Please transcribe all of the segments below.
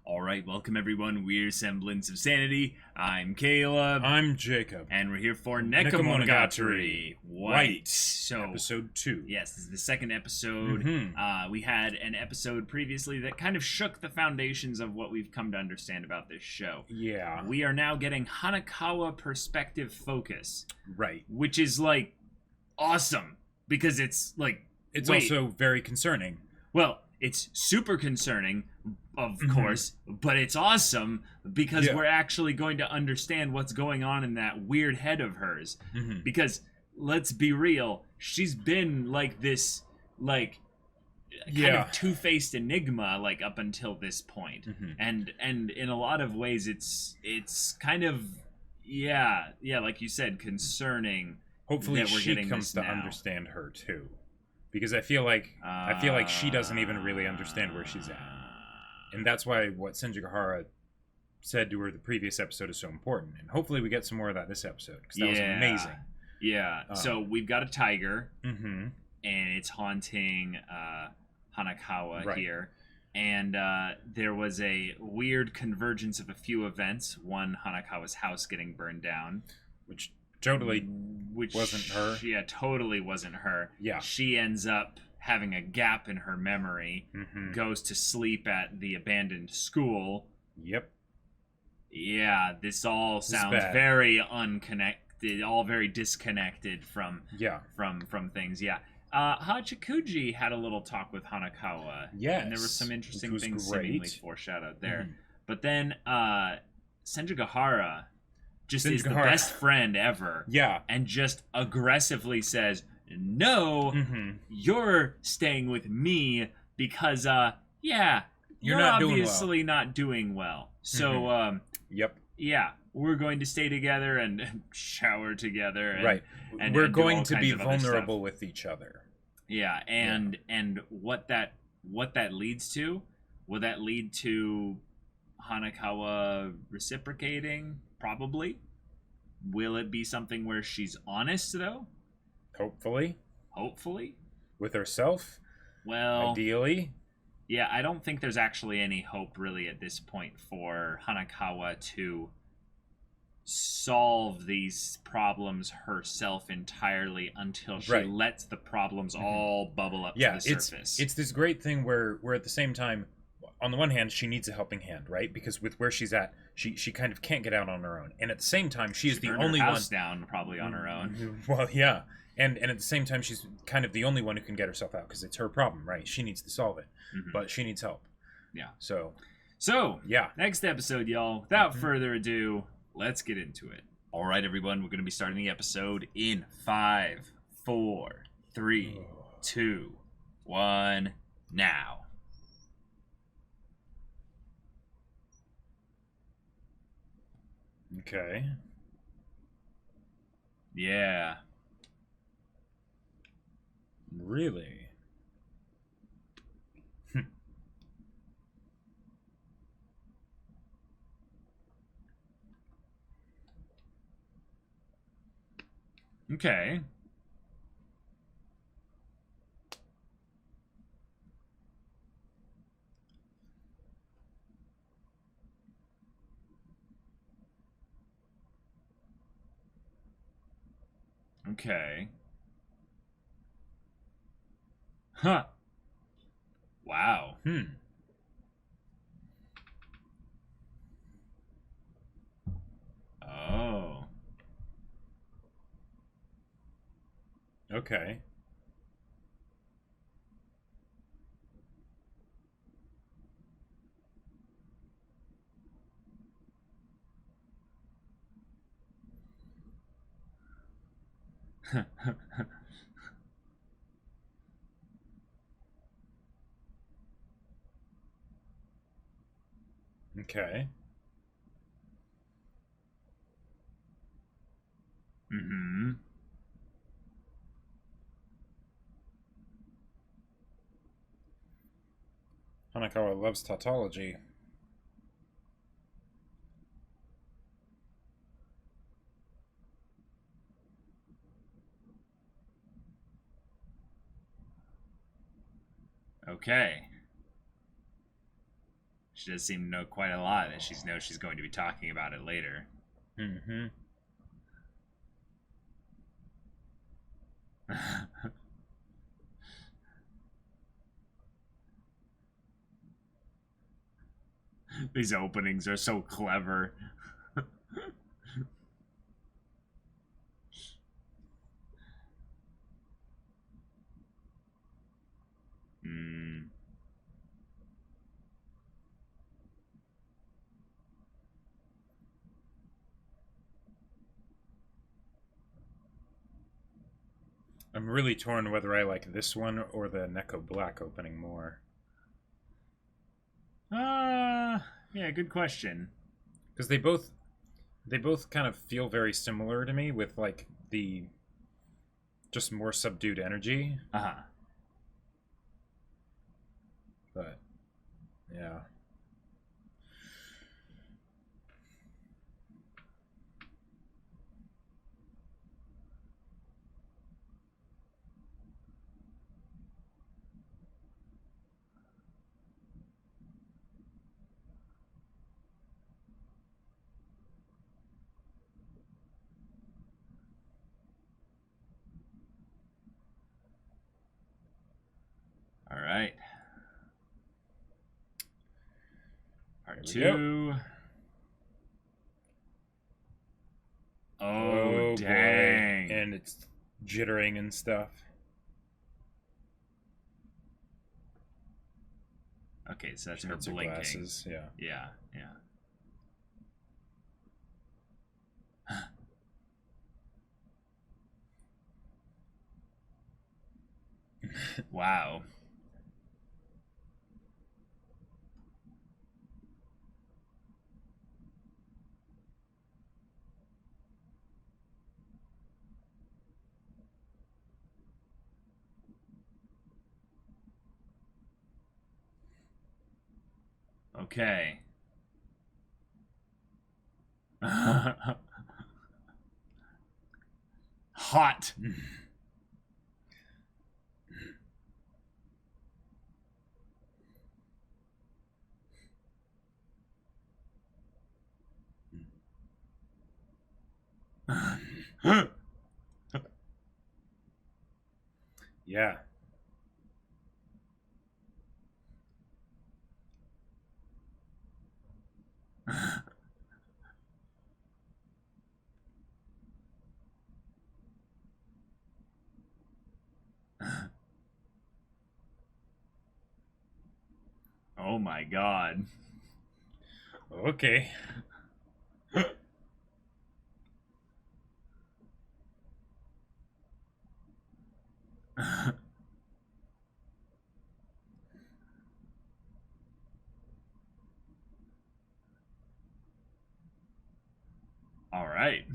All right, welcome everyone. We're Semblance of Sanity. I'm Caleb. I'm Jacob. And we're here for Nekomonogatari. White. So, Episode 2. yes, this is the second episode. We had an episode previously that kind of shook the foundations of what we've come to understand about this show. Yeah. We are now getting Hanakawa perspective focus. Right. Which is, like, awesome. Because it's, like... It's also very concerning. Well, it's super concerning, of course, but it's awesome because we're actually going to understand what's going on in that weird head of hers. Because, let's be real, she's been like this, like, kind of two-faced enigma, like, up until this point. And in a lot of ways, it's kind of, like you said, concerning. Hopefully that we're she getting comes this to now. understand her, too. Because I feel like she doesn't even really understand where she's at. And that's why what Senjigahara said to her the previous episode is so important. And hopefully we get some more of that this episode, because that was amazing. Yeah, so we've got a tiger, Mm-hmm. and it's haunting Hanakawa here. And there was a weird convergence of a few events. One, Hanakawa's house getting burned down. Which totally wasn't her. Yeah, totally wasn't her. Yeah. She ends up having a gap in her memory, goes to sleep at the abandoned school. Yep. Yeah, this all sounds very unconnected, all very disconnected from things. Yeah. Hachikuji had a little talk with Hanakawa. Yes. And there were some interesting things seemingly foreshadowed there. But then Senjigahara is the best friend ever. Yeah. And just aggressively says, no, you're staying with me because, you're obviously not doing well. So, yeah, we're going to stay together and shower together. And, and we're going to be vulnerable with each other. Yeah, and what that leads to? Will that lead to Hanakawa reciprocating? Probably. Will it be something where she's honest, though? Hopefully. With herself? Well... Ideally? Yeah, I don't think there's actually any hope, really, at this point for Hanakawa to solve these problems herself entirely until she lets the problems all bubble up to the surface. It's this great thing where at the same time, on the one hand, she needs a helping hand, right? Because with where she's at, she kind of can't get out on her own. And at the same time, she is the only one down probably on her own. Well, yeah. And at the same time, she's kind of the only one who can get herself out because it's her problem, right? She needs to solve it, but she needs help. Yeah. So, yeah. Next episode, y'all. Without further ado, let's get into it. All right, everyone. We're going to be starting the episode in 5, 4, 3, 2, 1, now. Okay. Yeah. Really? Okay. Okay. Huh. Wow. Oh. Okay. Okay. Hanakawa loves tautology. Okay. She does seem to know quite a lot, and she knows she's going to be talking about it later. Mm-hmm. These openings are so clever. I'm really torn whether I like this one or the Neko Black opening more. Yeah, good question. Because they both kind of feel very similar to me, with like the just more subdued energy. But yeah. All right. Part 2. Go. Oh, dang. Boy. And it's jittering and stuff. Okay, so that's She her needs her blinking. glasses, yeah. Yeah. Wow. Okay. Hot. Yeah. Oh my god. Okay. All right.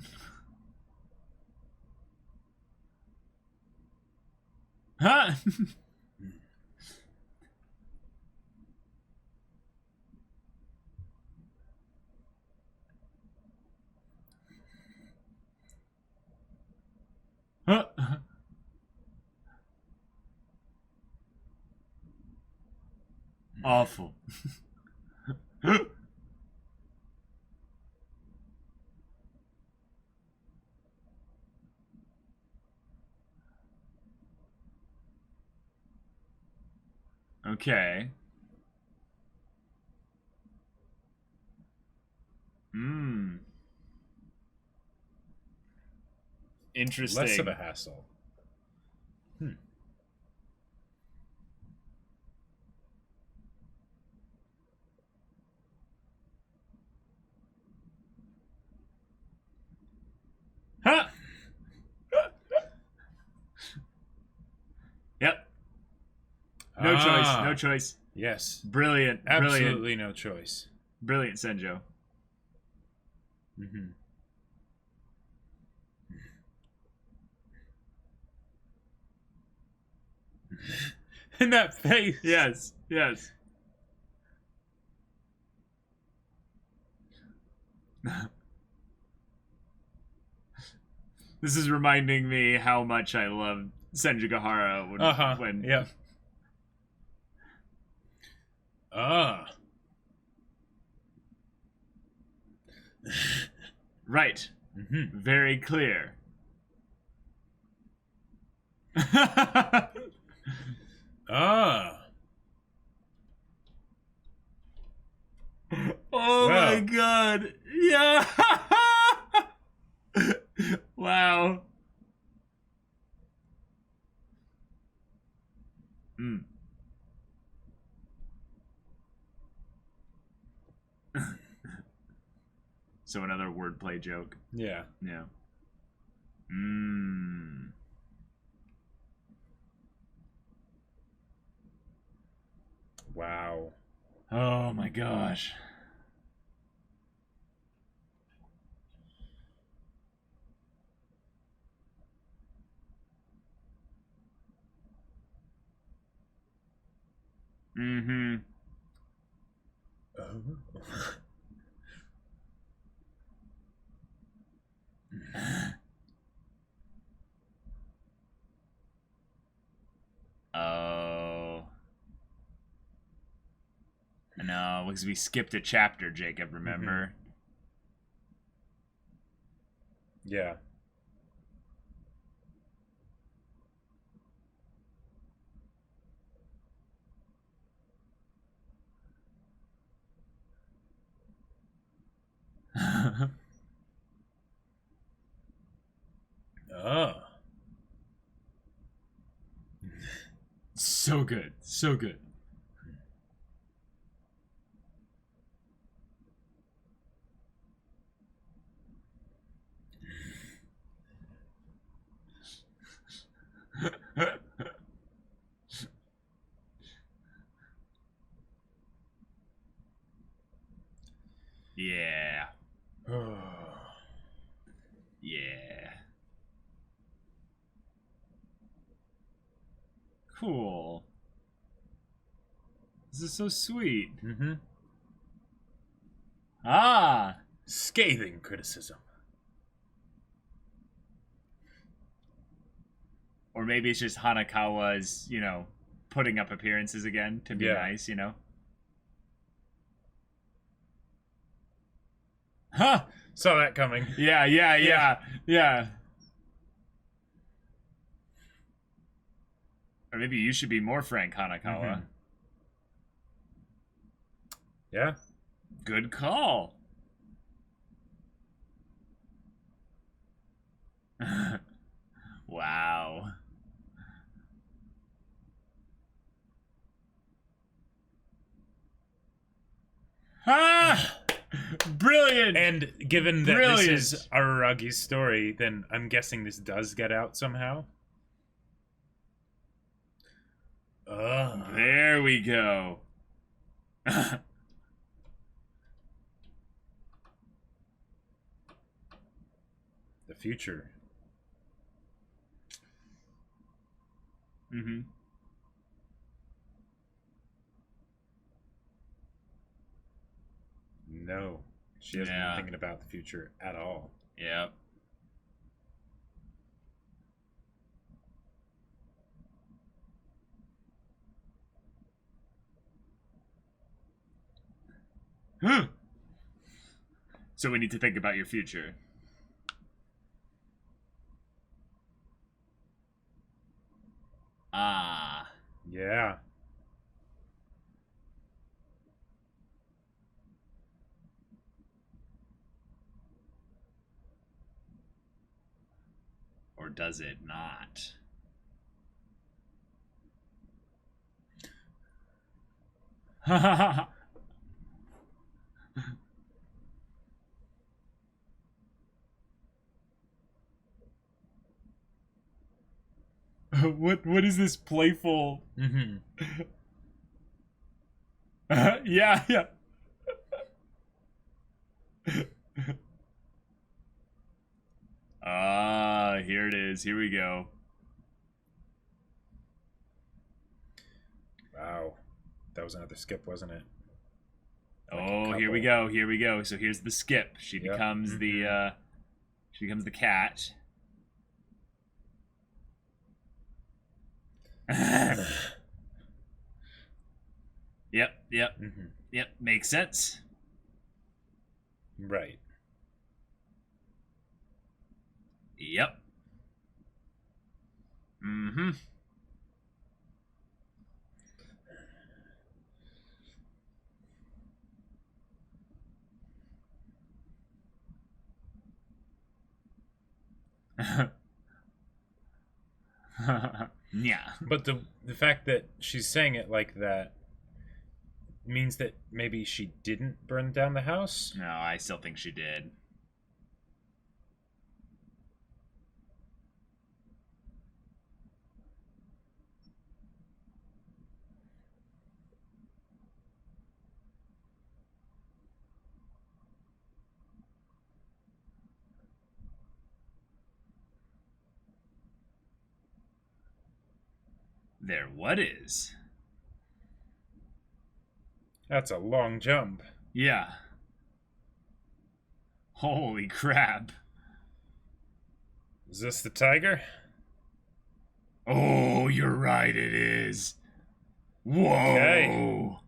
Huh? Huh? Awful. Okay. Interesting. Less of a hassle. Huh? Yep. No choice. No choice. Yes. Brilliant. Absolutely no choice. Brilliant, Senjo. Mm-hmm. In that face. Yes. Yes. This is reminding me how much I love Senjigahara when Yeah. Right. Very clear. Ah. Oh my god. Yeah. Wow. So another wordplay joke. Yeah. Yeah. Wow. Oh my gosh. Oh. No, because we skipped a chapter, Jacob, remember? Yeah. Oh. So good. So good. Yeah. Yeah. Cool. This is so sweet. Ah! Scathing criticism. Or maybe it's just Hanakawa's, putting up appearances again to be nice, Huh! Saw that coming. Yeah. Or maybe you should be more frank, Hanakawa. Yeah. Good call. Wow. Ah! Brilliant! And given that this is Araragi's story, then I'm guessing this does get out somehow. There we go. The future. No. She hasn't been thinking about the future at all. Yep. So we need to think about your future. Ah. Yeah. Or does it not? What is this playful? Yeah. Here it is. Here we go. Wow. That was another skip, wasn't it? Like here we go. Here we go. So here's the skip. She becomes the cat. Yep. Yep. Makes sense. Right. Yep. Mm-hmm. Yeah. But the fact that she's saying it like that means that maybe she didn't burn down the house? No, I still think she did. There what is? That's a long jump. Yeah. Holy crap. Is this the tiger? Oh, you're right, it is. Whoa. Okay.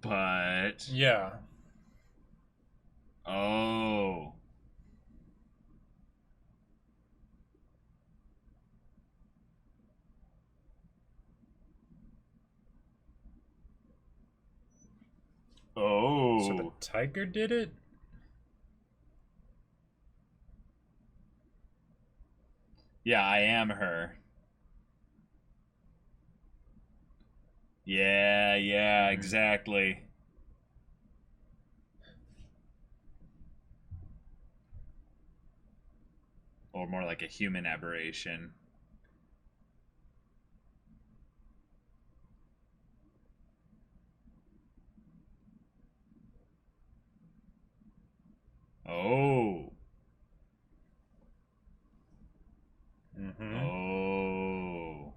But yeah. Oh. Oh. So the tiger did it? Yeah, I am her. Yeah, exactly. Or more like a human aberration. Oh. Oh.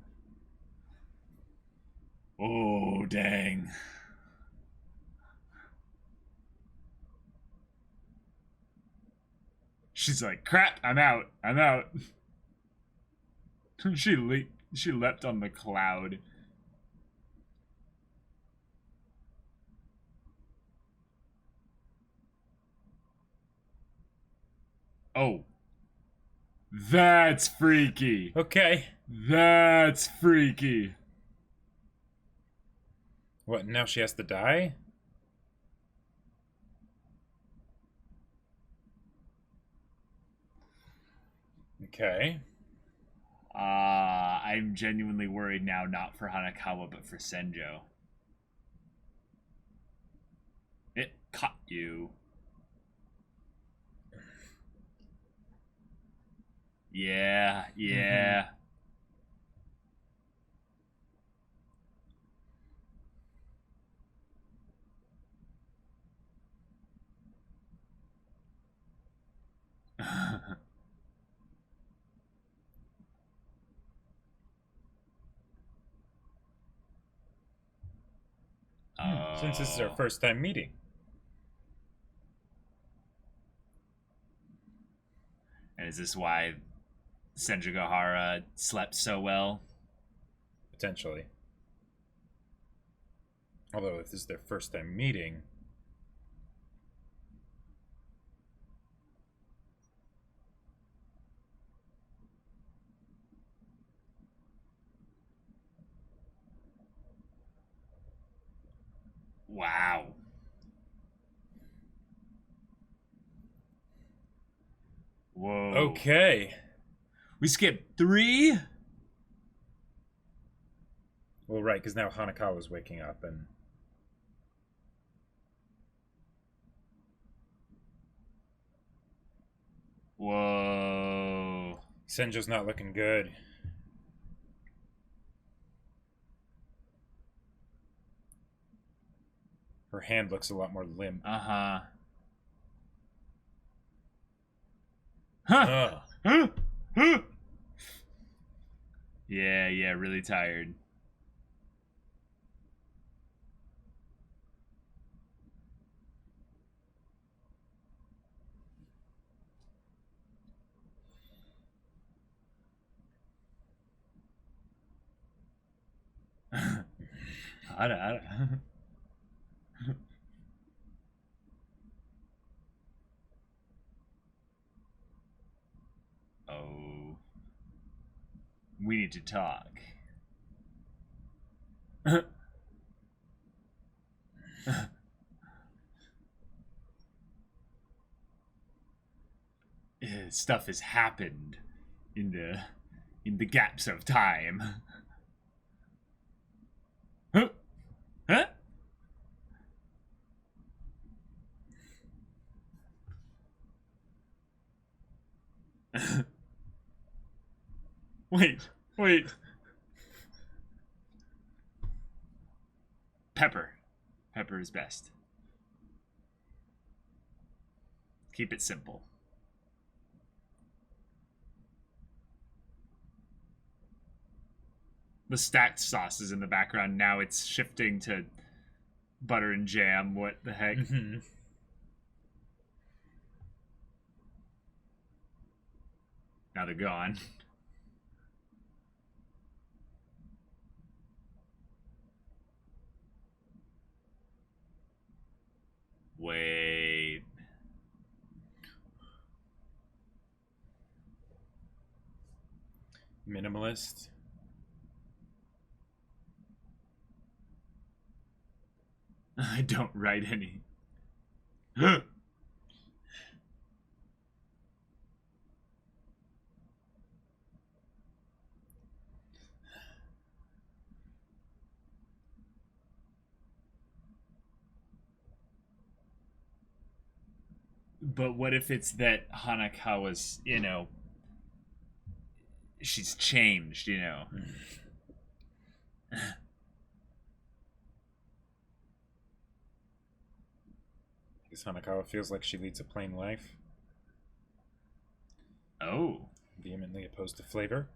Oh, dang. She's like, crap, I'm out. She leapt on the cloud. Oh. That's freaky. Okay. That's freaky. What, now she has to die? Okay. I'm genuinely worried now, not for Hanakawa, but for Senjo. It caught you. Yeah. Since this is our first time meeting. And is this why Senjugahara slept so well? Potentially. Although if this is their first time meeting... Wow. Whoa. Okay. We skipped 3? Well, right, because now Hanakawa's waking up and... Whoa. Senjo's not looking good. Her hand looks a lot more limp. Uh-huh. Huh. Huh. Huh. Yeah, really tired. Ara. Oh. We need to talk. Stuff has happened in the gaps of time. Huh? Huh? Wait. Pepper. Pepper is best. Keep it simple. The stacked sauce is in the background. Now it's shifting to butter and jam. What the heck? Mm-hmm. Now they're gone. Wait. MyAnimeList. I don't write any. But what if it's that Hanakawa's, she's changed, Because Hanakawa feels like she leads a plain life. Oh. Vehemently opposed to flavor.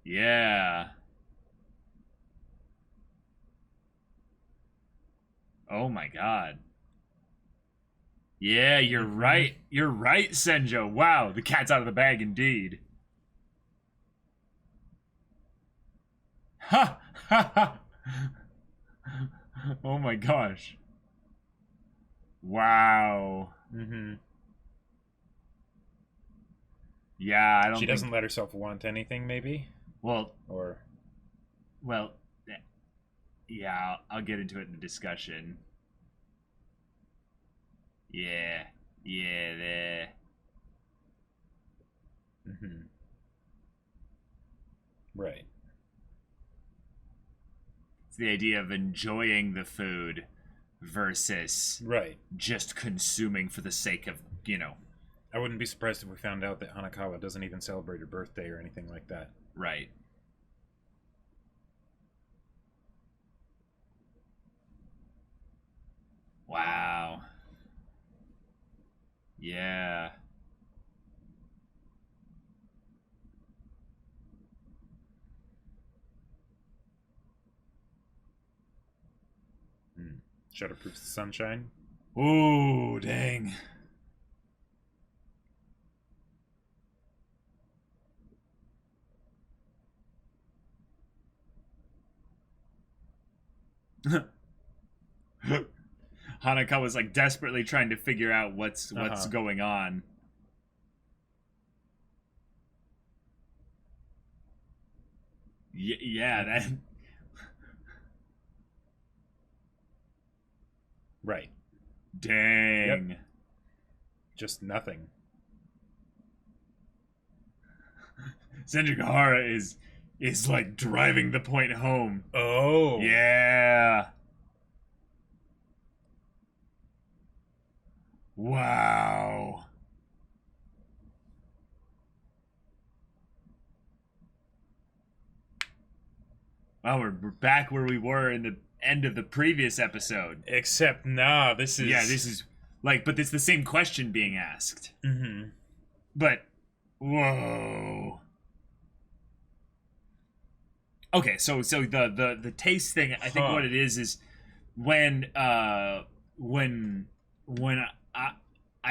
Yeah. Oh my god. Yeah, you're right. You're right, Senjo. Wow, the cat's out of the bag indeed. Ha! Ha ha! Oh my gosh. Wow. Mm-hmm. Yeah, I don't She think... doesn't let herself want anything, maybe? Well... Or... Well... Yeah, I'll get into it in the discussion. Yeah, there. Mm-hmm. Right. It's the idea of enjoying the food versus just consuming for the sake of, I wouldn't be surprised if we found out that Hanakawa doesn't even celebrate her birthday or anything like that. Right. Wow. Yeah. Shutterproofs the sunshine. Ooh, dang. Hanakawa's like desperately trying to figure out what's going on. Yeah, that. Right. Dang. Yep. Just nothing. Senjigahara is like driving the point home. Oh. Yeah. Wow. Wow, we're back where we were in the end of the previous episode. Except, nah, this is... Yeah, this is... Like, but it's the same question being asked. Mm-hmm. But, whoa. Okay, so the taste thing, I think what it is when I've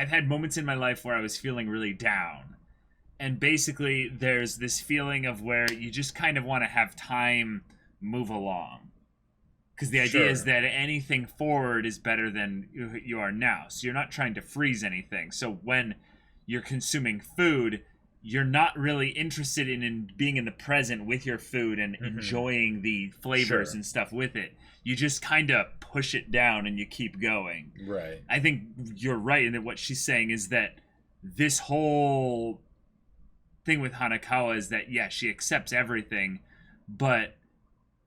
had moments in my life where I was feeling really down. And basically, there's this feeling of where you just kind of want to have time move along. Because the idea is that anything forward is better than you are now. So you're not trying to freeze anything. So when you're consuming food, you're not really interested in being in the present with your food and enjoying the flavors and stuff with it. You just kind of push it down and you keep going. Right. I think you're right in that what she's saying is that this whole thing with Hanakawa is that, yeah, she accepts everything, but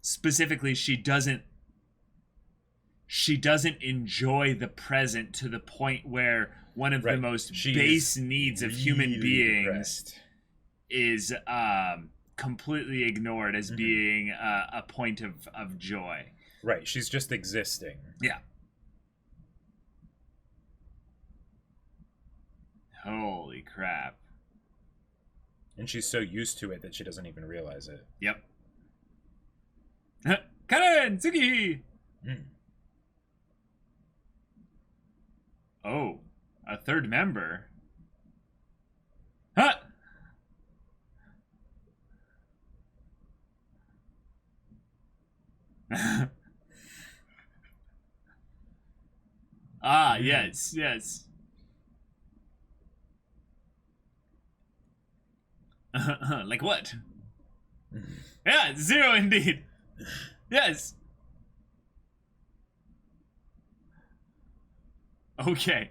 specifically she doesn't enjoy the present to the point where one of the most base needs of human beings is completely ignored as being a point of joy. Right, she's just existing. Yeah. Holy crap. And she's so used to it that she doesn't even realize it. Yep. Karen! Tsuki! Oh, a third member? Huh! Yes. Like what? Yeah, 0 indeed. Yes. Okay.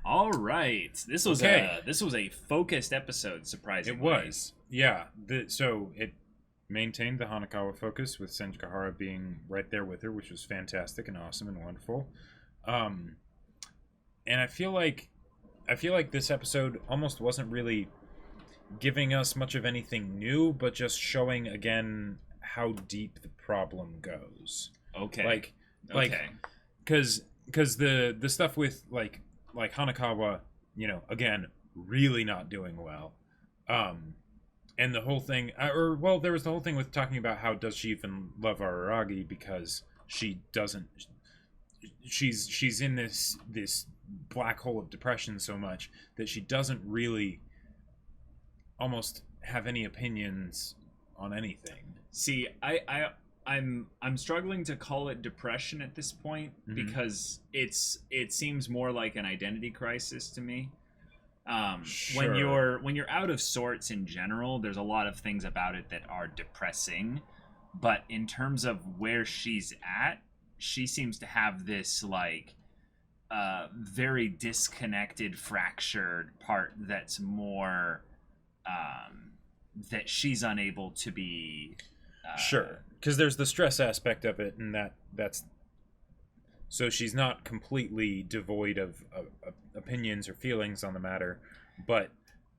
All right. This was a focused episode, surprisingly. It was. Yeah. So it maintained the Hanakawa focus with Senjigahara being right there with her, which was fantastic and awesome and wonderful. And I feel like this episode almost wasn't really giving us much of anything new, but just showing again how deep the problem goes. Okay. Because the stuff with like Hanakawa, again, really not doing well. And the whole thing, there was the whole thing with talking about how does she even love Araragi because she doesn't. She's in this black hole of depression so much that she doesn't really almost have any opinions on anything. See, I'm struggling to call it depression at this point because it seems more like an identity crisis to me. When you're out of sorts in general, there's a lot of things about it that are depressing, but in terms of where she's at, she seems to have this like very disconnected, fractured part that's more that she's unable to be because there's the stress aspect of it, and that's so she's not completely devoid of opinions or feelings on the matter, but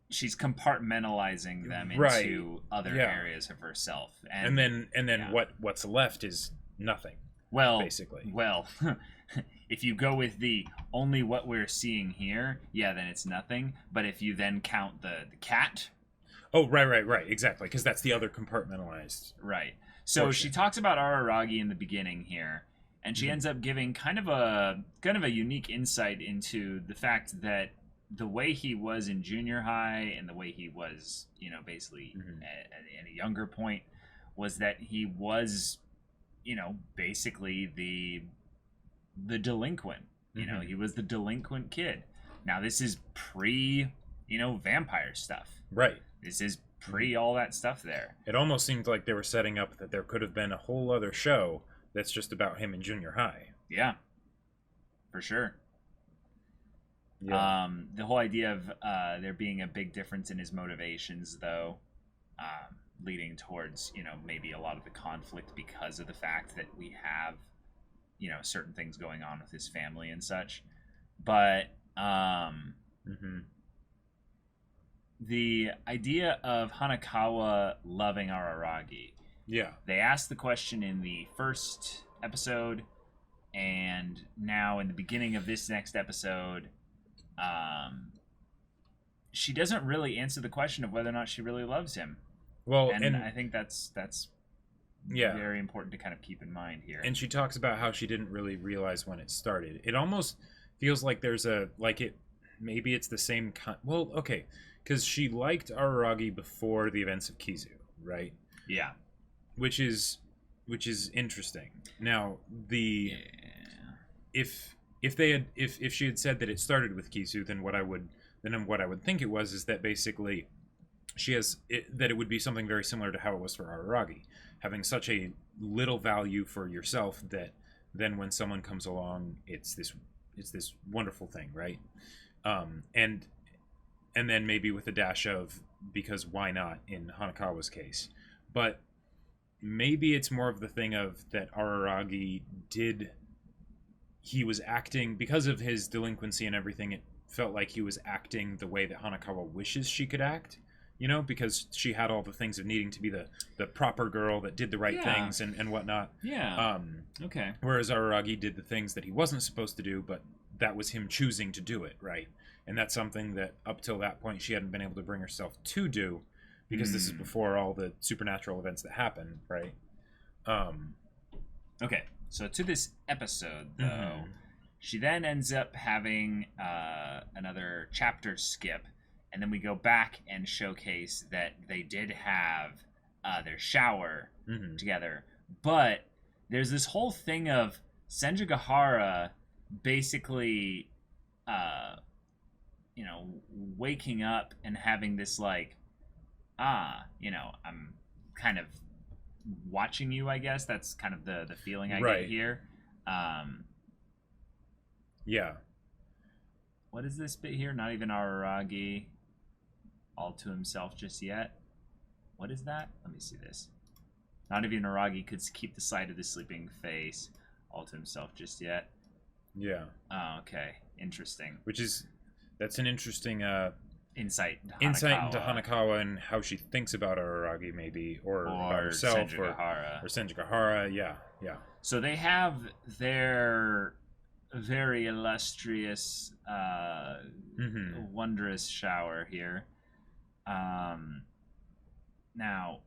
she's compartmentalizing them into other areas of herself, and then what's left is nothing. Well, basically, if you go with the only what we're seeing here, then it's nothing. But if you then count the cat. Oh, right, exactly, because that's the other compartmentalized. Right. So portion. She talks about Araragi in the beginning here, and she ends up giving kind of a unique insight into the fact that the way he was in junior high and the way he was, basically at a younger point was that he was, basically the delinquent. He was the delinquent kid. Now this is pre, vampire stuff. Right. This is pre all that stuff there. It almost seemed like they were setting up that there could have been a whole other show that's just about him in junior high. Yeah. For sure. Yeah. The whole idea of there being a big difference in his motivations, though, leading towards, maybe a lot of the conflict because of the fact that we have, certain things going on with his family and such. But the idea of Hanakawa loving Araragi. Yeah. They asked the question in the first episode, and now in the beginning of this next episode, she doesn't really answer the question of whether or not she really loves him. Well, and I think that's yeah, very important to kind of keep in mind here. And she talks about how she didn't really realize when it started. It almost feels like there's maybe it's the same well, okay, because she liked Araragi before the events of Kizu, right? Yeah. Which is interesting. Now, if she had said that it started with Kizu, then what I would think it was is that basically that it would be something very similar to how it was for Araragi, having such a little value for yourself that then when someone comes along, it's this wonderful thing, right? And then maybe with a dash of because why not in Hanakawa's case, but maybe it's more of the thing of that Araragi he was acting because of his delinquency and everything. It felt like he was acting the way that Hanakawa wishes she could act, because she had all the things of needing to be the proper girl that did the right things and whatnot. Yeah. Okay. Whereas Araragi did the things that he wasn't supposed to do, but that was him choosing to do it, right? And that's something that up till that point she hadn't been able to bring herself to do, because this is before all the supernatural events that happen, right? Okay. So to this episode, though, she then ends up having another chapter skip, and then we go back and showcase that they did have their shower together. But there's this whole thing of Senjigahara basically, waking up and having this I'm kind of watching you, I guess. That's kind of the feeling I get here. Yeah. What is this bit here? Not even Araragi all to himself just yet. What is that? Let me see this. Not even Araragi could keep the sight of the sleeping face all to himself just yet. Yeah. Oh, okay. Interesting. That's an interesting insight into Hanakawa and how she thinks about Araragi, maybe, or about herself, or Senjigahara. Yeah. So they have their very illustrious, wondrous shower here. Now,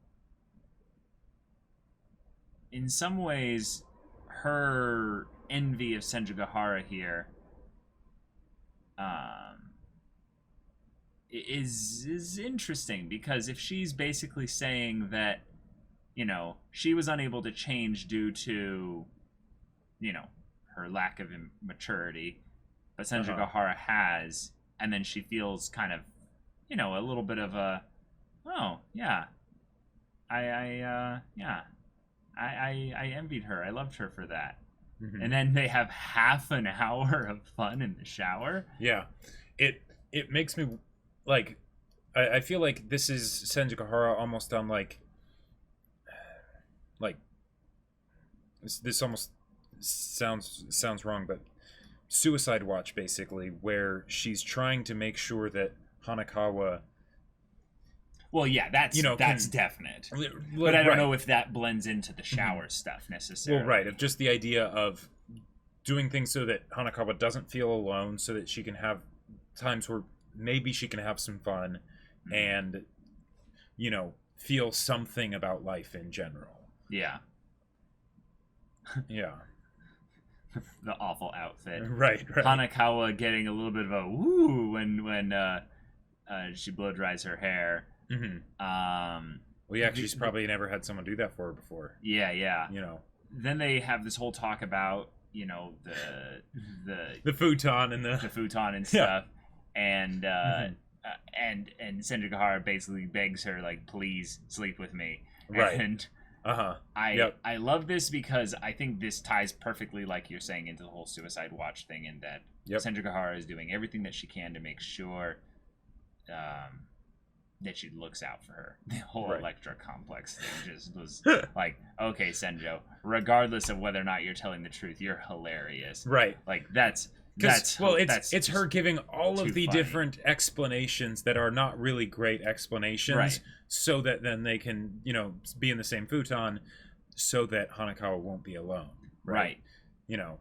in some ways, her envy of Senjigahara here is interesting, because if she's basically saying that, she was unable to change due to, her lack of maturity, but Senjigahara has, and then she feels kind of, a little bit of a, oh yeah, I envied her. I loved her for that. And then they have half an hour of fun in the shower. Yeah, it makes me I feel like this is Senjigahara almost on like this almost sounds wrong, but Suicide Watch, basically, where she's trying to make sure that Hanakawa. Well, yeah, that's definite. But I don't know if that blends into the shower stuff necessarily. Well, right, of just the idea of doing things so that Hanakawa doesn't feel alone, so that she can have times where maybe she can have some fun and, feel something about life in general. Yeah. Yeah. The awful outfit. Right. Hanakawa getting a little bit of a woo when she blow dries her hair. Well, yeah, she's probably never had someone do that for her before. Yeah. You know. Then they have this whole talk about, the futon and the futon and stuff, and Senjugahara basically begs her, like, please sleep with me. Right. And I love this because I think this ties perfectly, like you're saying, into the whole Suicide Watch thing, in that Senjugahara is doing everything that she can to make sure that she looks out for her. The whole Electra complex thing just was like, okay, Senjo, regardless of whether or not you're telling the truth, you're hilarious. Right. Like, it's her giving all of the funny. Different explanations that are not really great explanations, so that then they can, be in the same futon, so that Hanakawa won't be alone. Right.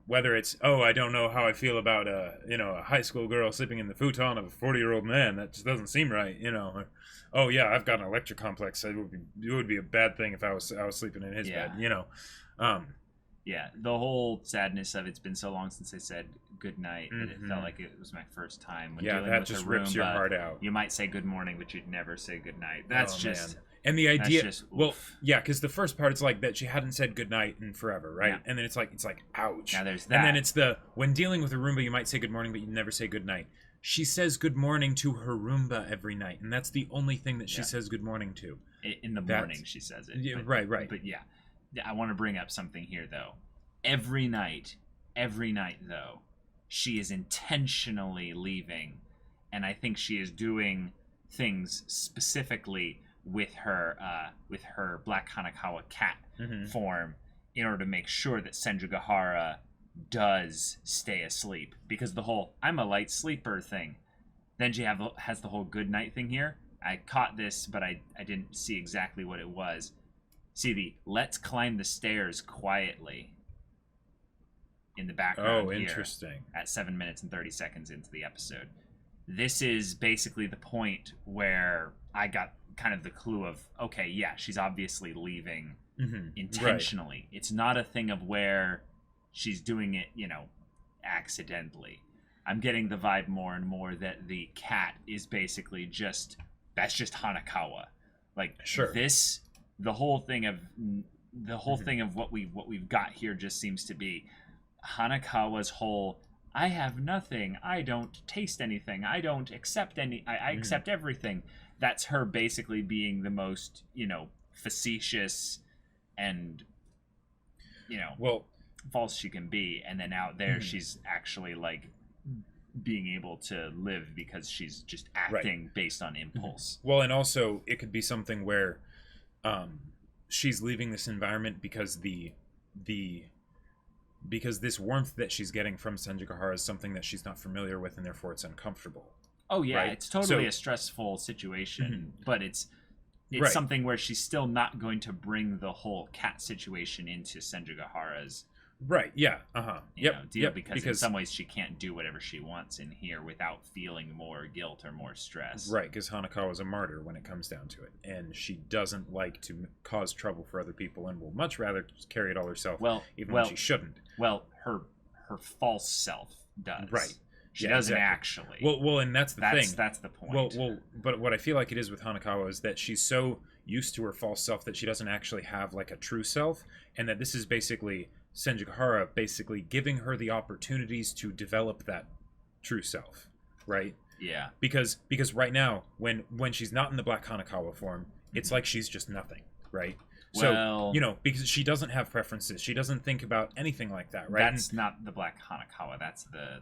Whether it's, I don't know how I feel about a high school girl sleeping in the futon of a 40-year-old man. That just doesn't seem right. Or, oh yeah, I've got an Electra complex. It would be a bad thing if I was sleeping in his bed. Yeah, the whole sadness of it's been so long since I said good night that it felt like it was my first time. When dealing that with just a rips Roomba, your heart out. You might say good morning, but you'd never say good night. That's just... Man. And the idea, because the first part is like that she hadn't said goodnight in forever, right? Yeah. And then it's like, ouch. Now there's that. And then it's when dealing with a Roomba, you might say good morning, but you never say good night. She says good morning to her Roomba every night, and that's the only thing that she says good morning to. In the morning, she says it. Yeah, but, right. But yeah, I want to bring up something here, though. Every night, though, she is intentionally leaving, and I think she is doing things specifically with her Black Hanakawa cat form in order to make sure that Senjugahara does stay asleep, because the whole I'm a light sleeper thing. Then she has the whole good night thing here. I caught this, but I didn't see exactly what it was. See the let's climb the stairs quietly in the background. Oh, interesting. At 7 minutes and 30 seconds into the episode. This is basically the point where I got kind of the clue of, okay, yeah, she's obviously leaving intentionally. Right. It's not a thing of where she's doing it, accidentally. I'm getting the vibe more and more that the cat is basically that's just Hanakawa. Like, the whole thing of what we've got here just seems to be Hanakawa's whole I have nothing, I don't taste anything, I don't accept I accept everything. That's her basically being the most, facetious and, false she can be. And then out there, she's actually, like, being able to live because she's just acting based on impulse. Well, and also, it could be something where she's leaving this environment because because this warmth that she's getting from Senjugahara is something that she's not familiar with, and therefore it's uncomfortable. Oh yeah, it's totally a stressful situation, but it's something where she's still not going to bring the whole cat situation into Senjugahara's deal, because in some ways she can't do whatever she wants in here without feeling more guilt or more stress. Right, because Hanakawa is a martyr when it comes down to it, and she doesn't like to cause trouble for other people and will much rather carry it all herself, even when she shouldn't. Well, her false self does. Right. She doesn't actually. Well, and that's the thing. That's the point. Well, but what I feel like it is with Hanakawa is that she's so used to her false self that she doesn't actually have like a true self, and that this is basically Senjugahara basically giving her the opportunities to develop that true self, right? Yeah. Because right now, when she's not in the Black Hanakawa form, it's like she's just nothing, right? So, because she doesn't have preferences, she doesn't think about anything like that, right? That's not the Black Hanakawa. That's the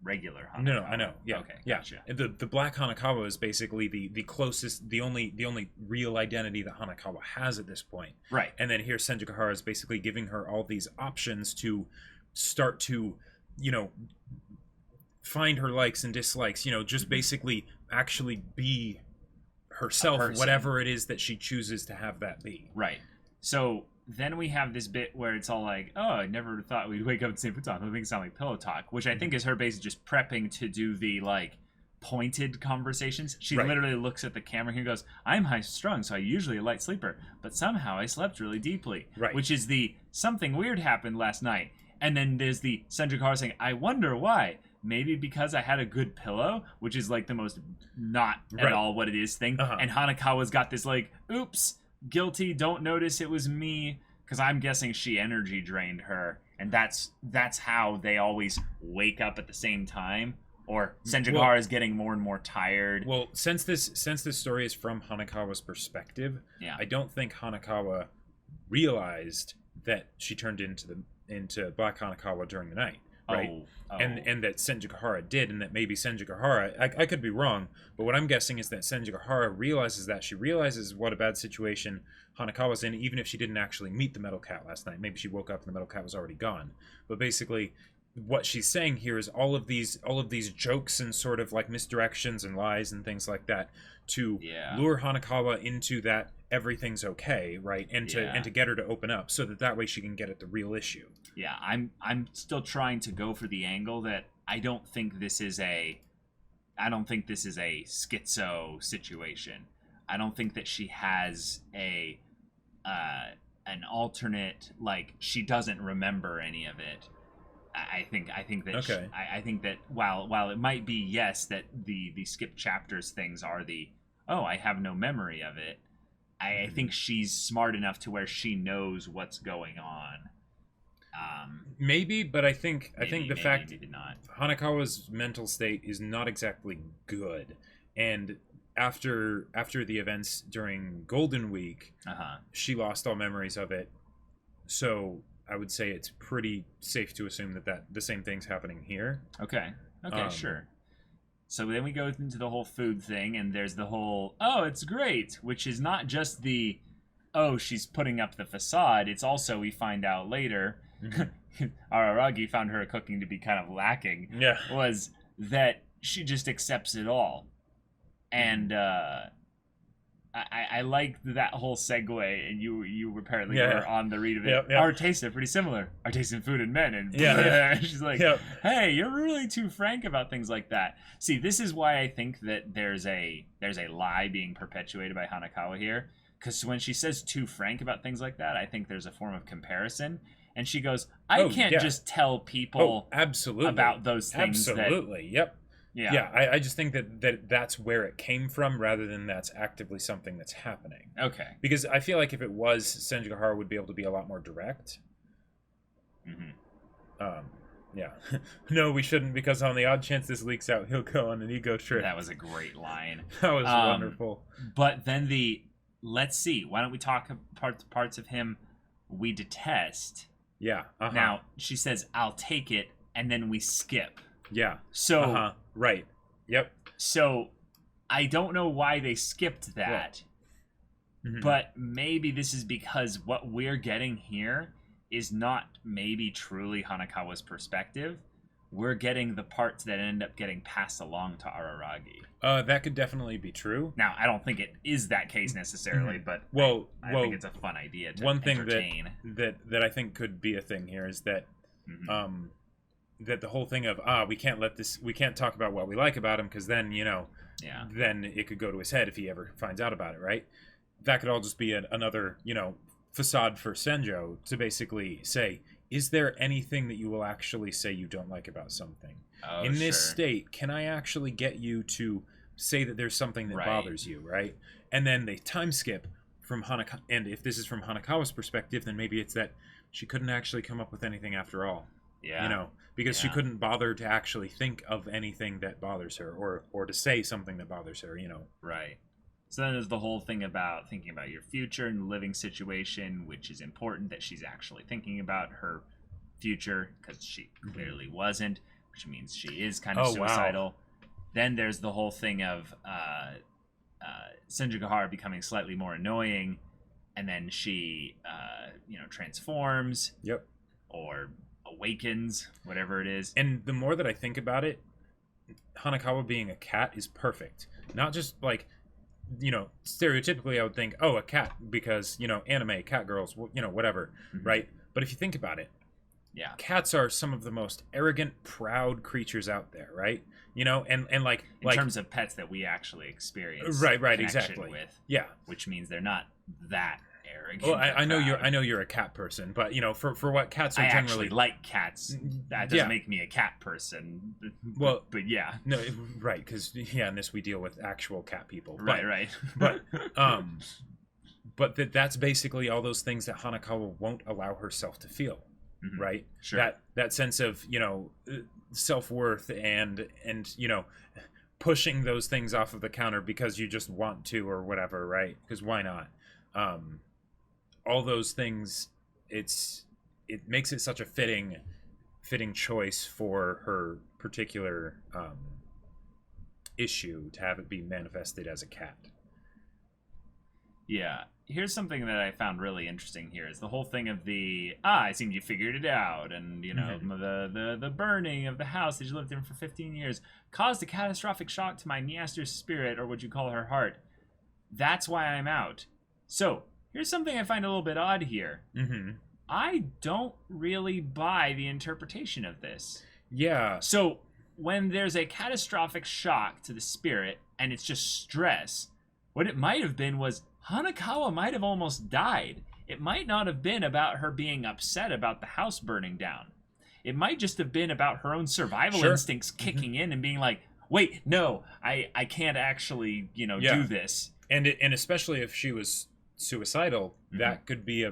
regular Hanakawa. No, I know. Yeah. Okay. Gotcha. The Black Hanakawa is basically the closest, the only real identity that Hanakawa has at this point. Right. And then here Senjugahara is basically giving her all these options to start to, find her likes and dislikes. Just basically actually be herself, whatever it is that she chooses to have that be. Right. So then we have this bit where it's all like, oh, I never thought we'd wake up in the same futon. It makes it sound like pillow talk, which I think is her basically just prepping to do the, like, pointed conversations. She literally looks at the camera here and goes, I'm high strung, so I usually a light sleeper, but somehow I slept really deeply. Right. Which is something weird happened last night. And then there's the Senjugahara saying, I wonder why. maybe because I had a good pillow, which is like the most not at all what it is thing. And Hanakawa's got this like, oops, guilty, don't notice it was me, because I'm guessing she energy drained her, and that's how they always wake up at the same time. Or Senjigahara is getting more and more tired. Well, since this story is from Hanakawa's perspective, I don't think Hanakawa realized that she turned into Black Hanakawa during the night, right? And that Senjigahara did, and that maybe Senjigahara, I could be wrong, but what I'm guessing is that Senjigahara realizes that. She realizes what a bad situation Hanakawa's in, even if she didn't actually meet the Metal Cat last night. Maybe she woke up and the Metal Cat was already gone. But basically, what she's saying here is all of these jokes and sort of like misdirections and lies and things like that to lure Hanakawa into that everything's okay, right? And to get her to open up so that way she can get at the real issue. Yeah, I'm still trying to go for the angle that I don't think this is a schizo situation. I don't think that she has an alternate, like, she doesn't remember any of it. I think that I think that while it might be yes that the skip chapters things are I have no memory of it. I think she's smart enough to where she knows what's going on. Maybe, but I think the fact Hanakawa's mental state is not exactly good, and after the events during Golden Week, she lost all memories of it. So I would say it's pretty safe to assume that the same thing's happening here. Okay, sure. So then we go into the whole food thing, and there's the whole, it's great, which is not just the, she's putting up the facade. It's also, we find out later, Araragi found her cooking to be kind of lacking. Yeah. Was that she just accepts it all. And I liked that whole segue, and you apparently were on the read of it. Our tastes are pretty similar. Our tastes in food and men, and she's like, "Hey, you're really too frank about things like that." See, this is why I think that there's a lie being perpetuated by Hanakawa here, because when she says too frank about things like that, I think there's a form of comparison, and she goes, "I can't just tell people about those things." Absolutely, Yeah, I just think that's where it came from rather than that's actively something that's happening. Okay. Because I feel like if it was, Senjigahara would be able to be a lot more direct. Yeah. No, we shouldn't, because on the odd chance this leaks out, he'll go on an ego trip. That was a great line. That was wonderful. But then let's see, why don't we talk parts of him we detest? Yeah. Now, she says, "I'll take it," and then we skip. Yeah. So... Right. Yep. So, I don't know why they skipped that, but maybe this is because what we're getting here is not maybe truly Hanakawa's perspective. We're getting the parts that end up getting passed along to Araragi. That could definitely be true. Now, I don't think it is that case necessarily, but I think it's a fun idea to entertain. that I think could be a thing here is that that the whole thing of we can't talk about what we like about him, because then then it could go to his head if he ever finds out about it, right? That could all just be another facade for Senjo to basically say, is there anything that you will actually say you don't like about something in this state? Can I actually get you to say that there's something that bothers you, right? And then they time skip from Hanakawa, and if this is from Hanakawa's perspective, then maybe it's that she couldn't actually come up with anything after all. Yeah. Because she couldn't bother to actually think of anything that bothers her, or to say something that bothers her, Right. So then there's the whole thing about thinking about your future and the living situation, which is important that she's actually thinking about her future, because she clearly wasn't, which means she is kind of suicidal. Wow. Then there's the whole thing of Senjigahara becoming slightly more annoying, and then she, transforms. Yep. Or awakens, whatever it is. And the more that I think about it, Hanakawa being a cat is perfect. Not just like, stereotypically I would think, a cat because, anime, cat girls, whatever, right? But if you think about it, cats are some of the most arrogant, proud creatures out there, right? And like in terms of pets that we actually experience, right, exactly. With, yeah, which means they're not that arrogant. Well, I know you're a cat person, but you know, for what cats are I generally actually like cats. That doesn't make me a cat person. Well, but yeah, no, right? Because in this we deal with actual cat people. Right. But that's basically all those things that Hanakawa won't allow herself to feel, right? Sure. That sense of self-worth and pushing those things off of the counter because you just want to or whatever, right? Because why not? All those things, it makes it such a fitting choice for her particular issue to have it be manifested as a cat. Yeah. Here's something that I found really interesting here is the whole thing of I seem you figured it out, and the burning of the house that you lived in for 15 years caused a catastrophic shock to my Neaster's spirit, or would you call her heart. That's why I'm out. So here's something I find a little bit odd here. I don't really buy the interpretation of this. Yeah. So when there's a catastrophic shock to the spirit and it's just stress, what it might have been was Hanakawa might have almost died. It might not have been about her being upset about the house burning down. It might just have been about her own survival instincts kicking in and being like, wait, no, I can't actually, do this. And especially if she was suicidal, that could be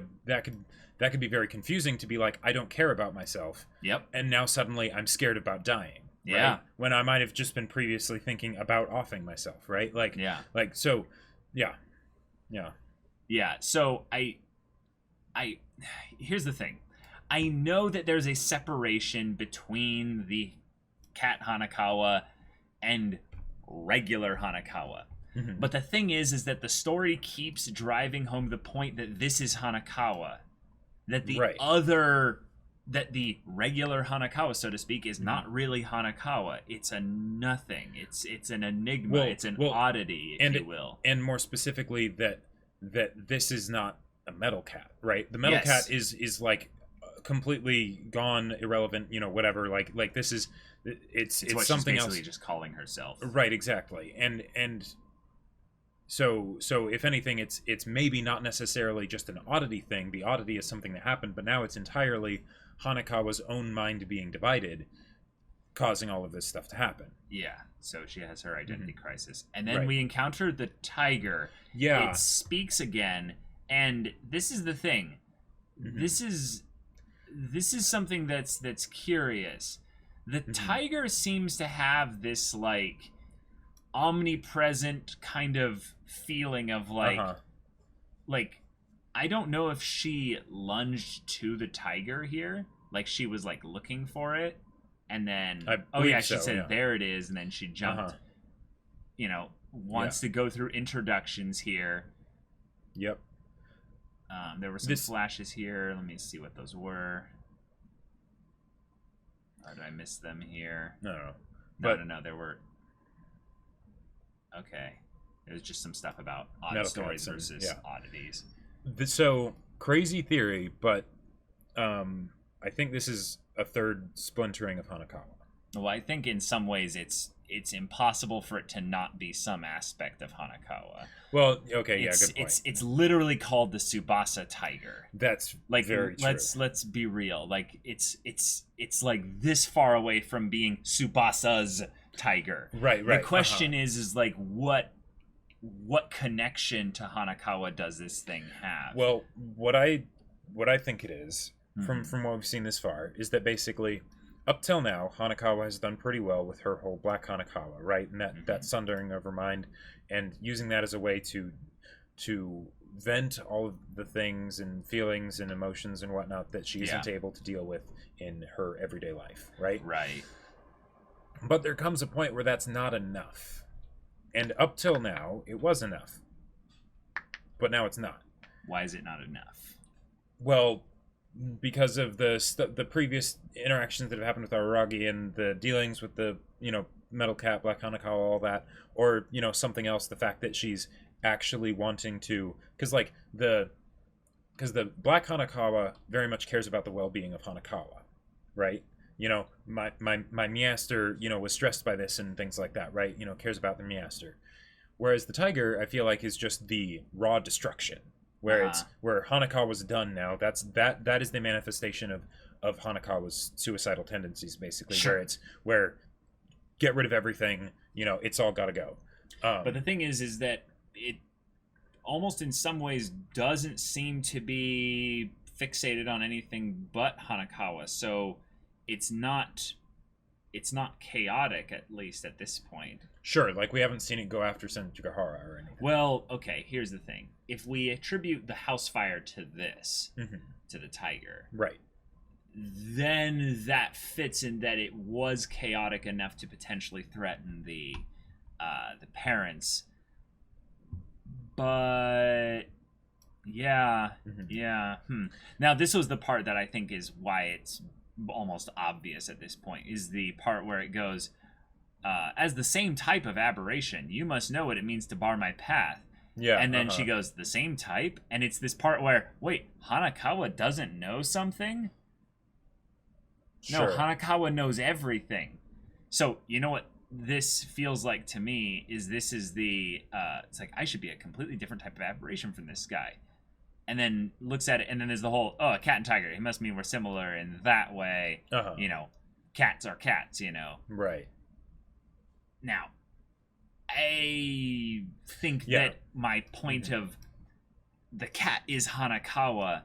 very confusing to be like, I don't care about myself. Yep. And now suddenly I'm scared about dying. Yeah. Right? When I might have just been previously thinking about offing myself, right? Yeah, so I here's the thing. I know that there's a separation between the cat Hanakawa and regular Hanakawa. But the thing is that the story keeps driving home the point that this is Hanakawa. That the regular Hanakawa, so to speak, is not really Hanakawa. It's a nothing. It's an enigma. It's an oddity, if you will. And more specifically, that this is not a metal cat, right? The metal cat is like completely gone, irrelevant, whatever. Like this is it's something she's basically else. Just calling herself. Right, exactly. And so if anything, it's maybe not necessarily just an oddity thing. The oddity is something that happened, but now it's entirely Hanakawa's own mind being divided, causing all of this stuff to happen. Yeah, so she has her identity crisis. And then we encounter the tiger. Yeah. It speaks again, and this is the thing. This is something that's curious. The tiger seems to have this, like, omnipresent kind of feeling of, like, I don't know if she lunged to the tiger here, like she was like looking for it, and then she said there it is, and then she jumped. Wants to go through introductions here. Yep. There were some flashes here. Let me see what those were. Or did I miss them here? No. No. There were. Okay. It was just some stuff about odd stories versus oddities. So, crazy theory, but I think this is a third splintering of Hanakawa. Well, I think in some ways it's impossible for it to not be some aspect of Hanakawa. Well, okay, good point. It's literally called the Tsubasa tiger. That's like very true. Let's be real. Like it's like this far away from being Tsubasa's tiger. Right. The question is like what connection to Hanakawa does this thing have? Well, what I think it is from what we've seen this far is that basically up till now Hanakawa has done pretty well with her whole Black Hanakawa, right? And that sundering of her mind and using that as a way to vent all of the things and feelings and emotions and whatnot that she isn't able to deal with in her everyday life, right? Right. But there comes a point where that's not enough. And up till now, it was enough. But now it's not. Why is it not enough? Well, because of the previous interactions that have happened with Araragi and the dealings with the, Metal Cat, Black Hanakawa, all that. Or, something else, the fact that she's actually wanting to... Because the Black Hanakawa very much cares about the well-being of Hanakawa, right? My Measter, was stressed by this and things like that, right? Cares about the Measter. Whereas the tiger, I feel like, is just the raw destruction, where it's where Hanakawa's done now. That is the manifestation of Hanakawa's suicidal tendencies, basically. Sure. Where get rid of everything, it's all got to go. But the thing is that it almost in some ways doesn't seem to be fixated on anything but Hanakawa. So it's not chaotic, at least at this point. Sure, like we haven't seen it go after Sensugahara or anything. Well, okay, here's the thing. If we attribute the house fire to this, to the tiger, right, then that fits in that it was chaotic enough to potentially threaten the parents. But yeah. Now this was the part that I think is why it's almost obvious at this point, is the part where it goes, as the same type of aberration, you must know what it means to bar my path. Yeah. And then she goes, the same type? And it's this part where, wait, Hanakawa doesn't know something? Sure. No, Hanakawa knows everything. So, you know what this feels like to me is this is the, it's like, I should be a completely different type of aberration from this guy. And then looks at it, and then there's the whole, a cat and tiger. It must mean we're similar in that way. Cats are cats, Right. Now, I think that my point of the cat is Hanakawa,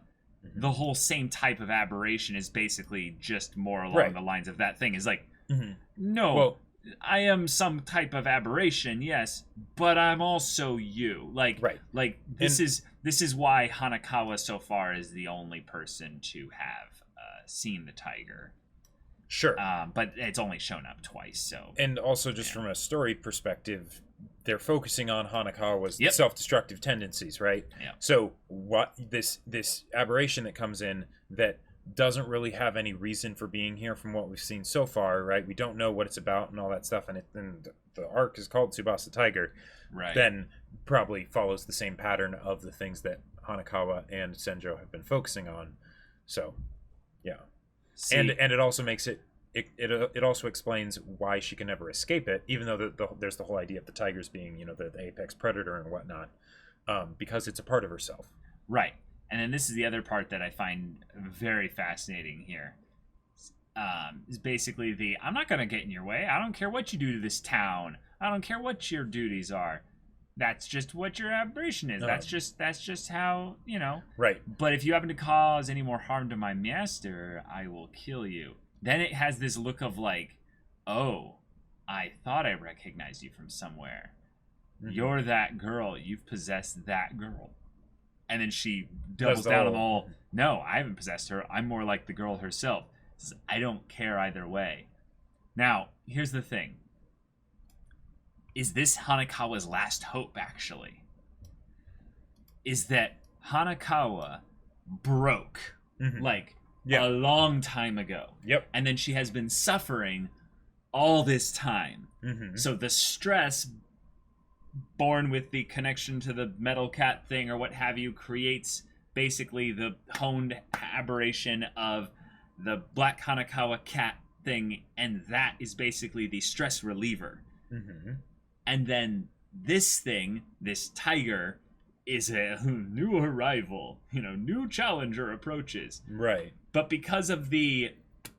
the whole same type of aberration is basically just more along the lines of that thing. Is like, no, I am some type of aberration, yes, but I'm also you. Like this is why Hanakawa so far is the only person to have seen the tiger. Sure. But it's only shown up twice, so. And also just from a story perspective, they're focusing on Hanakawa's self-destructive tendencies, right? Yeah. So what this aberration that comes in that doesn't really have any reason for being here from what we've seen so far, right? We don't know what it's about and all that stuff, and the arc is called Tsubasa Tiger. Right. Then probably follows the same pattern of the things that Hanakawa and Senjo have been focusing on. So, yeah. See, and it also makes it also explains why she can never escape it, even though there's the whole idea of the tigers being, the apex predator and whatnot, because it's a part of herself. Right. And then this is the other part that I find very fascinating here. Is basically I'm not going to get in your way. I don't care what you do to this town. I don't care what your duties are. That's just what your aberration is. That's just how, Right. But if you happen to cause any more harm to my master, I will kill you. Then it has this look of like, oh, I thought I recognized you from somewhere. You're that girl. You've possessed that girl. And then she doubles down on the whole, no, I haven't possessed her. I'm more like the girl herself. Says, I don't care either way. Now, here's the thing. Is this Hanakawa's last hope, actually? Is that Hanakawa broke, a long time ago. Yep. And then she has been suffering all this time. So the stress born with the connection to the metal cat thing or what have you creates basically the honed aberration of the black Hanakawa cat thing, and that is basically the stress reliever. And then this thing, this tiger, is a new arrival, new challenger approaches. Right. But because of the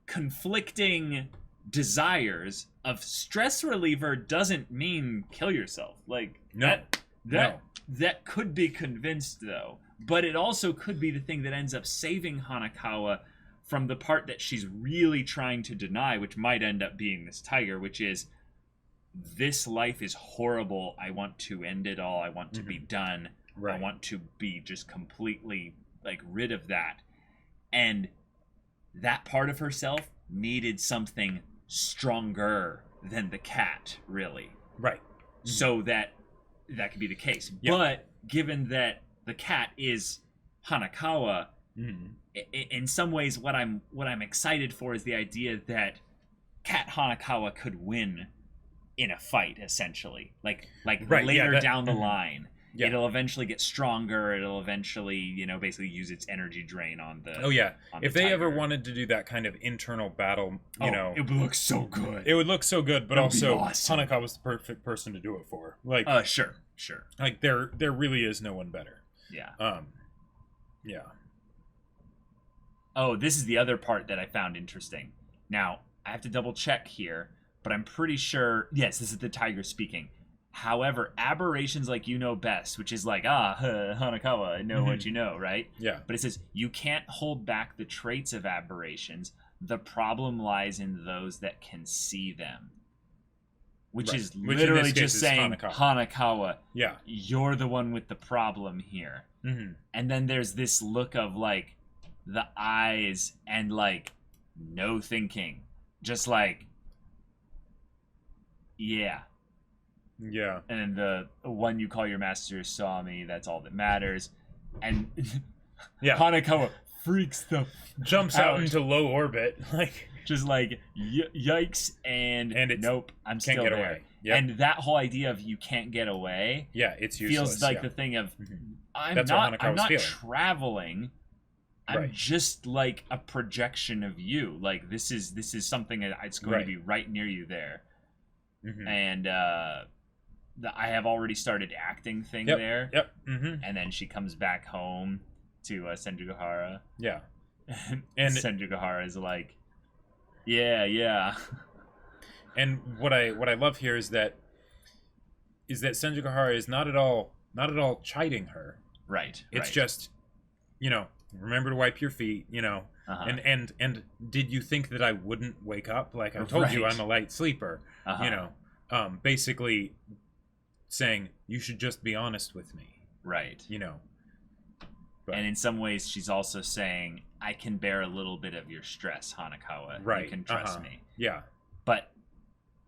conflicting desires of stress reliever doesn't mean kill yourself. Like, that could be convinced, though. But it also could be the thing that ends up saving Hanakawa from the part that she's really trying to deny, which might end up being this tiger, which is, this life is horrible. I want to end it all. I want to be done. Right. I want to be just completely, rid of that. And that part of herself needed something stronger than the cat, really. Right. So that could be the case. Yep. But given that the cat is Hanakawa, in some ways what I'm excited for is the idea that Cat Hanakawa could win in a fight, essentially. Later down the line. Yeah. It'll eventually get stronger. It'll eventually, basically use its energy drain on the. Oh yeah! If they ever wanted to do that kind of internal battle, it would look so good. It would look so good, but also awesome. Hanakawa was the perfect person to do it for. Sure. There really is no one better. Yeah. Yeah. Oh, this is the other part that I found interesting. Now, I have to double check here, but I'm pretty sure, yes, this is the tiger speaking. However, aberrations like you know best, which is like, Hanakawa, I know what you know, right? Yeah. But it says, you can't hold back the traits of aberrations. The problem lies in those that can see them. Which is literally just saying, Hanakawa, yeah, you're the one with the problem here. And then there's this look of, like, the eyes and, like, no thinking. Just like, yeah. Yeah. And then the one you call your master saw me, that's all that matters. And yeah, Hanakawa freaks the jumps out into low orbit, like just like yikes, and it's, nope, I'm can't still get there. Away. Yep. And that whole idea of you can't get away, yeah, it's useless. Feels like the thing of I'm That's not feeling. traveling. I'm just like a projection of you. Like this is something that it's going to be right near you there. And I have already started acting thing there. Yep. And then she comes back home to Senjugahara. Yeah. And Senjugahara is like, yeah. And what I love here is that Senjugahara is not at all chiding her. Right. It's just, remember to wipe your feet, and did you think that I wouldn't wake up? Like I told you, I'm a light sleeper. Basically saying you should just be honest with me. Right. But, and in some ways she's also saying I can bear a little bit of your stress, Hanakawa. Right. You can trust me. Yeah. But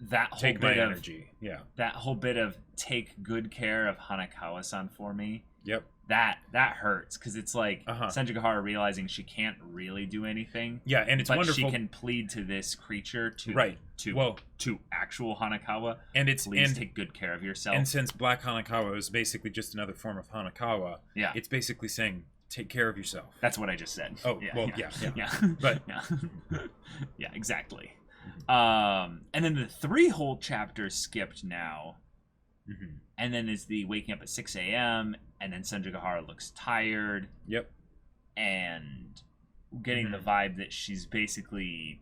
that whole take bit my of energy. Yeah. That whole bit of take good care of Hanakawa-san for me. Yep. That hurts because it's like Senjugahara realizing she can't really do anything. Yeah, and it's wonderful. She can plead to this creature to actual Hanakawa. And please take good care of yourself. And since Black Hanakawa is basically just another form of Hanakawa, it's basically saying take care of yourself. That's what I just said. Oh, yeah. But yeah, exactly. And then the 3 whole chapters skipped now. And then there's the waking up at 6 a.m. and then Senjugahara looks tired. Yep. And getting the vibe that she's basically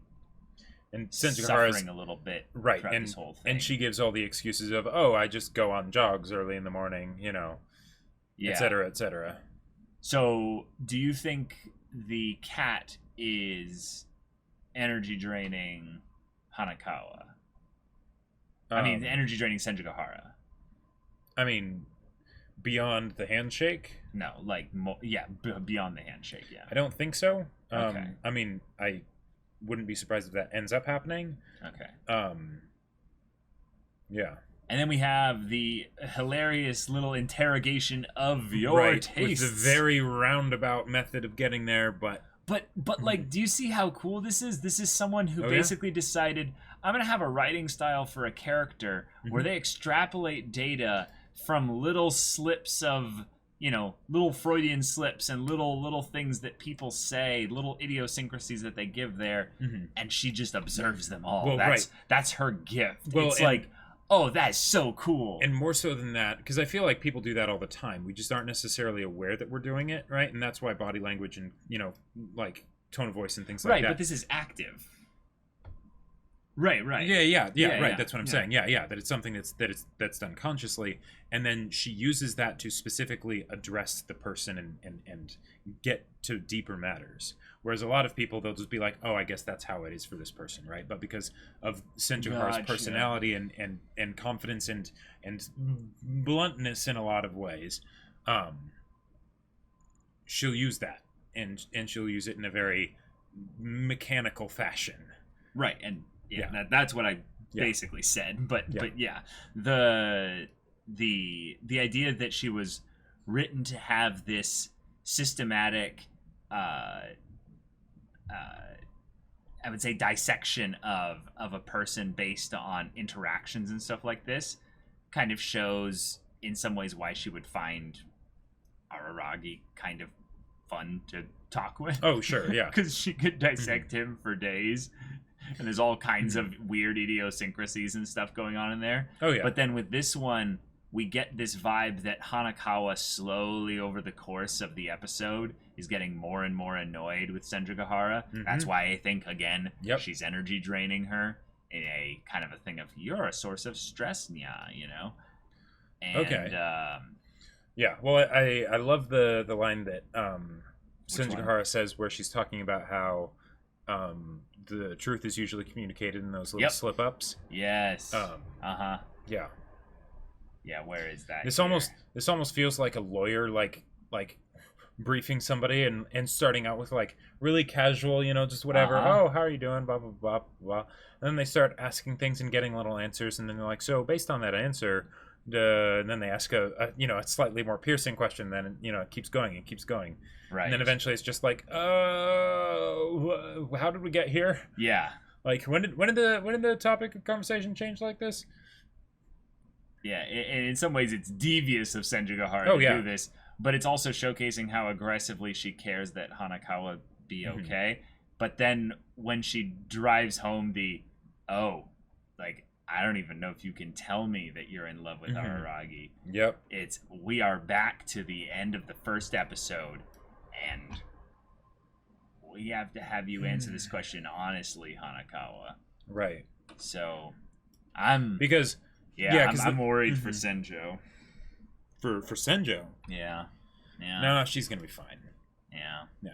suffering a little bit throughout this whole thing. And she gives all the excuses of, I just go on jogs early in the morning, et cetera, et cetera. So do you think the cat is energy draining Hanakawa? Energy draining Senjugahara. Beyond the handshake? No, beyond the handshake, yeah. I don't think so. Okay. I wouldn't be surprised if that ends up happening. Okay. Yeah. And then we have the hilarious little interrogation of your tastes. With the very roundabout method of getting there, but like, do you see how cool this is? This is someone who basically decided, I'm going to have a writing style for a character where they extrapolate data from little slips of, little Freudian slips and little things that people say, little idiosyncrasies that they give there, and she just observes them all. That's her gift. Well, it's like, oh, that's so cool. And more so than that, because I feel like people do that all the time. We just aren't necessarily aware that we're doing it, right? And that's why body language and, like tone of voice and things like that. Right, but this is active. Right. Yeah, right. That's what I'm saying. Yeah. That it's something that's done consciously, and then she uses that to specifically address the person and get to deeper matters. Whereas a lot of people, they'll just be like, "Oh, I guess that's how it is for this person," right? But because of Senjugahara's personality and confidence and bluntness in a lot of ways, she'll use that, and she'll use it in a very mechanical fashion. Right, and that's what I basically said. But the idea that she was written to have this systematic, I would say, dissection of a person based on interactions and stuff like this, kind of shows in some ways why she would find Araragi kind of fun to talk with. Oh, sure, yeah. Because she could dissect him for days. And there's all kinds of weird idiosyncrasies and stuff going on in there. Oh, yeah. But then with this one, we get this vibe that Hanakawa slowly over the course of the episode is getting more and more annoyed with Senjugahara. That's why I think, again, she's energy draining her in a kind of a thing of, you're a source of stress, Nya, you know? And, yeah, well, I love the line that Senjugahara says where she's talking about how the truth is usually communicated in those little slip-ups. Yes. Yeah. Yeah, where is that? This almost feels like a lawyer like briefing somebody and starting out with like really casual, you know, just whatever. Oh, how are you doing? Blah blah blah blah. And then they start asking things and getting little answers, and then they're like, so based on that answer, and then they ask a slightly more piercing question. Then it keeps going and keeps going. Right. And then eventually it's just like, how did we get here? Yeah. Like when did the topic of conversation change like this? Yeah, and in some ways it's devious of Senjugahara to do this, but it's also showcasing how aggressively she cares that Hanakawa be okay. But then when she drives home I don't even know if you can tell me that you're in love with Araragi. Yep. We are back to the end of the first episode, and we have to have you answer this question honestly, Hanakawa. Right. So, I'm worried for Senjo. For Senjo? Yeah. Yeah. No, she's gonna be fine. Yeah. Nah.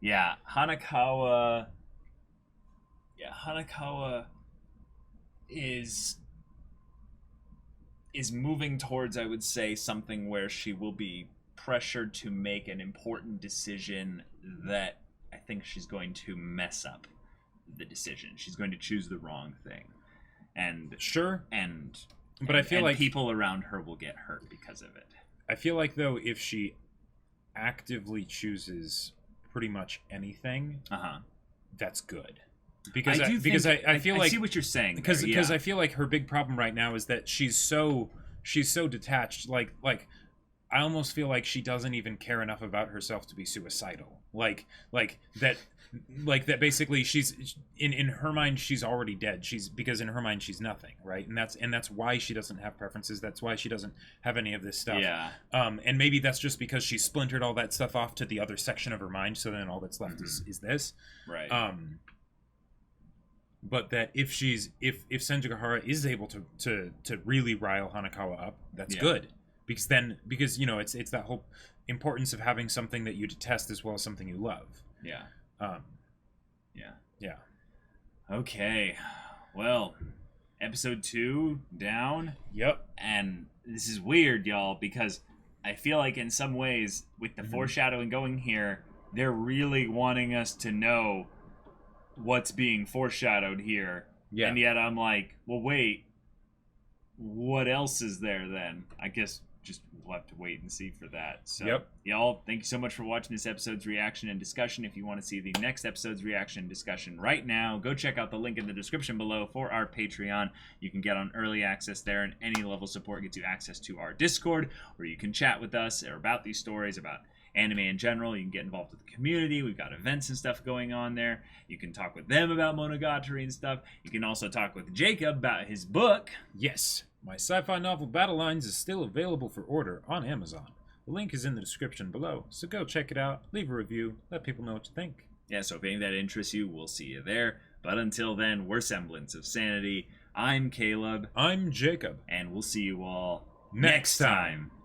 Yeah. Hanakawa. Yeah, Hanakawa is moving towards, I would say, something where she will be pressured to make an important decision that I think she's going to mess up the decision. She's going to choose the wrong thing. And I feel like people around her will get hurt because of it. I feel like, though, if she actively chooses pretty much anything, that's good. Because I feel like I see what you're saying. Because I feel like her big problem right now is that she's so detached. Like I almost feel like she doesn't even care enough about herself to be suicidal. Like that basically she's in her mind she's already dead. Because in her mind she's nothing, right? And that's why she doesn't have preferences. That's why she doesn't have any of this stuff. Yeah. And maybe that's just because she splintered all that stuff off to the other section of her mind. So then all that's left is this. Right. But that if Senjugahara is able to really rile Hanakawa up, that's good. Because it's that whole importance of having something that you detest as well as something you love. Yeah. Yeah. Okay. Well, episode 2 down. Yep. And this is weird, y'all, because I feel like in some ways with the foreshadowing going here, they're really wanting us to know what's being foreshadowed here. Yeah. And yet I'm like, well, wait, what else is there then? I guess just we'll have to wait and see for that. So, y'all, thank you so much for watching this episode's reaction and discussion. If you want to see the next episode's reaction and discussion right now, go check out the link in the description below for our Patreon. You can get on early access there, and any level support gets you access to our Discord, where you can chat with us or about these stories, about anime in general. You can get involved with the community. We've got events and stuff going on there. You can talk with them about Monogatari and stuff. You can also talk with Jacob about his book. Yes, my sci-fi novel Battle Lines is still available for order on Amazon. The link is in the description below, so go check it out, leave a review, let people know what you think. Yeah, so if any of that interests you, we'll see you there. But until then, we're Semblance of Sanity. I'm Caleb. I'm Jacob. And we'll see you all next time.